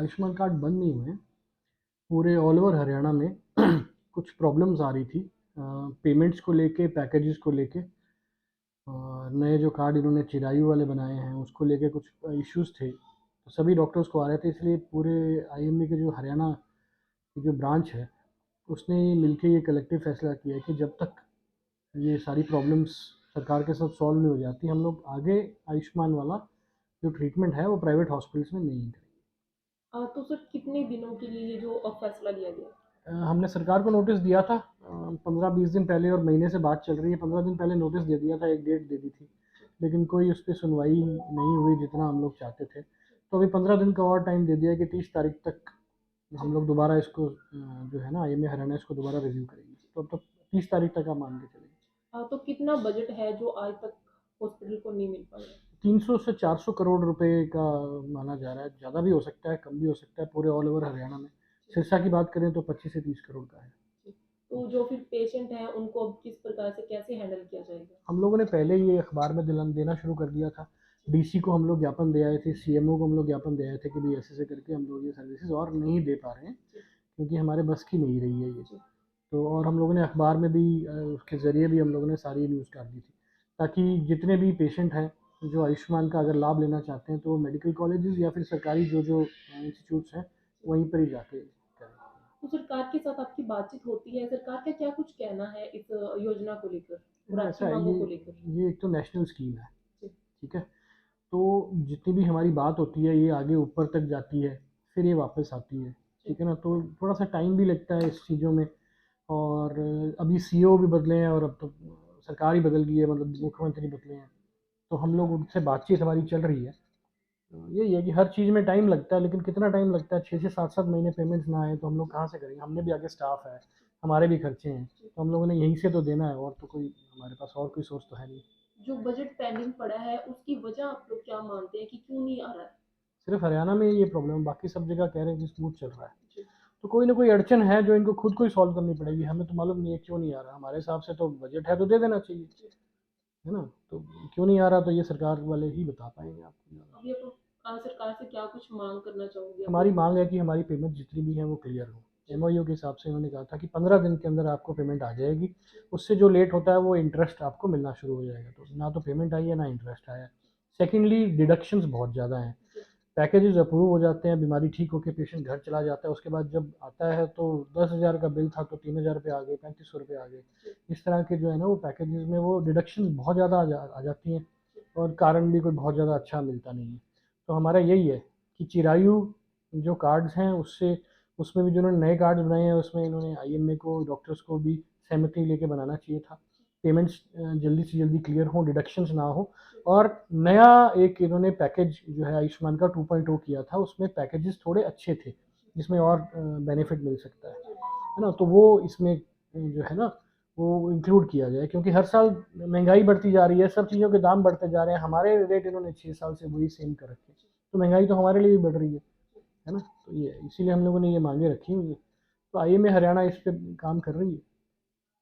Ayushman card बंद नहीं हुए हैं। पूरे ऑल ओवर हरियाणा में कुछ प्रॉब्लम्स आ रही थी पेमेंट्स को लेके, पैकेजेस को लेके। और नए जो कार्ड इन्होंने चिरायु वाले बनाए हैं उसको लेके कुछ इश्यूज थे, तो सभी डॉक्टर्स को आ रहे थे। इसलिए पूरे आईएमए के जो हरियाणा की जो ब्रांच है उसने मिलके ये कलेक्टिव फैसला किया है कि जब तक ये सारी प्रॉब्लम्स सरकार के साथ सॉल्व नहीं हो जाती, हम लोग आगे आयुष्मान वाला जो ट्रीटमेंट है वो प्राइवेट हॉस्पिटल्स में नहीं करेंगे। तो सर कितने दिनों के लिए ये जो फैसला लिया गया? हमने सरकार को नोटिस दिया था 15-20 दिन पहले, और महीने से बात चल रही है। 15 दिन पहले नोटिस दे दिया था, एक डेट दे दी थी, लेकिन कोई उस पर सुनवाई नहीं हुई जितना हम लोग चाहते थे। तो अभी 15 दिन का और टाइम दे दिया कि 30 तारीख तक हम लोग दोबारा इसको जो है ना आईएमए हरियाणा इसको दोबारा रिव्यू करेंगे। तो अब तक 30 तारीख तक आप मान के चलेंगे। तो कितना बजट है जो आज तक हॉस्पिटल को नहीं मिल पाया? 300 से 400 करोड़ रुपए का माना जा रहा है। ज़्यादा भी हो सकता है, कम भी हो सकता है, पूरे ऑल ओवर हरियाणा में। सिरसा की बात करें तो 25 से 30 करोड़ का है। तो जो फिर पेशेंट हैं उनको अब किस प्रकार से कैसे हैंडल किया जाएगा? हम लोगों ने पहले ही ये अखबार में दिलान देना शुरू कर दिया था। डीसी को हम लोग ज्ञापन दे आए थे, सीएमओ को हम लोग ज्ञापन दे आए थे कि भाई ऐसे करके हम लोग ये सर्विसेज और नहीं दे पा रहे हैं, क्योंकि हमारे बस की नहीं रही है ये। तो और हम लोगों ने अखबार में भी उसके ज़रिए भी हम लोगों ने सारी न्यूज़ डाल दी थी, ताकि जितने भी पेशेंट हैं जो आयुष्मान का अगर लाभ लेना चाहते हैं तो वो मेडिकल कॉलेजेस या फिर सरकारी जो जो इंस्टीट्यूट्स हैं वहीं पर ही जाके करें। तो सरकार के साथ आपकी बातचीत होती है? सरकार का क्या कुछ कहना है इस योजना को लेकर और ऐसा आपकी है, मांगों को लेकर? ये एक तो नेशनल स्कीम है, जी। ठीक है। तो जितनी भी हमारी बात होती है ये आगे ऊपर तक जाती है, फिर ये वापस आती है, ठीक है ना। तो थोड़ा सा टाइम भी लगता है इस चीज़ों में। और अभी सीईओ भी बदले हैं और अब तो सरकार ही बदल गई है, मतलब मुख्यमंत्री बदले हैं। तो हम लोग उनसे बातचीत हमारी चल रही है। तो यही है कि हर चीज़ में टाइम लगता है, लेकिन कितना टाइम लगता है? 6 से 7 महीने पेमेंट्स ना आए तो हम लोग कहाँ से करेंगे? हमने भी आगे स्टाफ है, हमारे भी खर्चे हैं, तो हम लोगों ने यहीं से तो देना है, और तो कोई हमारे पास और कोई सोर्स तो है नहीं। जो बजट पेंडिंग पड़ा है उसकी वजह आप लोग क्या मानते हैं कि क्यों नहीं आ रहा है? सिर्फ हरियाणा में ये प्रॉब्लम, बाकी सब जगह कह रहे हैं कि स्मूथ चल रहा है। तो कोई ना कोई अड़चन है जो इनको खुद को ही सॉल्व करनी पड़ेगी। हमें तो मालूम नहीं है क्यों नहीं आ रहा। हमारे हिसाब से तो बजट है तो दे देना चाहिए, है ना। तो क्यों नहीं आ रहा तो ये सरकार वाले ही बता पाएंगे आपको। अभी आप सरकार से क्या कुछ मांग करना चाहोगे हमारी अपनी? मांग है कि हमारी पेमेंट जितनी भी है वो क्लियर हो। एमओयू के हिसाब से उन्होंने कहा था कि 15 दिन के अंदर आपको पेमेंट आ जाएगी। उससे जो लेट होता है वो इंटरेस्ट आपको मिलना शुरू हो जाएगा। तो ना तो पेमेंट आई है ना इंटरेस्ट आया है। सेकेंडली, डिडक्शंस बहुत ज़्यादा हैं। पैकेजेस अप्रूव हो जाते हैं, बीमारी ठीक होकर पेशेंट घर चला जाता है, उसके बाद जब आता है तो 10,000 का बिल था तो 3,000 रुपये आ गए, 3500 रुपये आ गए। इस तरह के जो है ना वो पैकेजेस में वो डिडक्शन बहुत ज़्यादा आ जाती हैं, और कारण भी कोई बहुत ज़्यादा अच्छा मिलता नहीं है। तो हमारा यही है कि चिरायु जो कार्ड्स हैं उससे, उसमें भी जो उन्होंने नए कार्ड्स बनाए हैं उसमें इन्होंने आईएमए को, डॉक्टर्स को भी सहमति लेके बनाना चाहिए था। पेमेंट्स जल्दी से जल्दी क्लियर हो, डिडक्शंस ना हो। और नया एक इन्होंने पैकेज जो है आयुष्मान का 2.0 किया था, उसमें पैकेजेस थोड़े अच्छे थे जिसमें और बेनिफिट मिल सकता है ना। तो वो इसमें जो है ना वो इंक्लूड किया जाए, क्योंकि हर साल महंगाई बढ़ती जा रही है, सब चीज़ों के दाम बढ़ते जा रहे हैं। हमारे रेट इन्होंने 6 साल से वही सेम कर रखे हैं, तो महंगाई तो हमारे लिए भी बढ़ रही है ना। तो ये इसीलिए हम लोगों ने ये मांगे रखी हुई है। तो आईएमए हरियाणा इस पे काम कर रही है। तो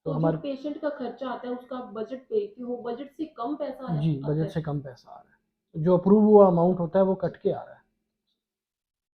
तो जो हमारे, पेशेंट का खर्चा आता है उसका बजट देखते हो, बजट से कम पैसा जी आता बजट है? से कम पैसा आ रहा है। जो अप्रूव हुआ अमाउंट होता है वो कट के आ रहा है।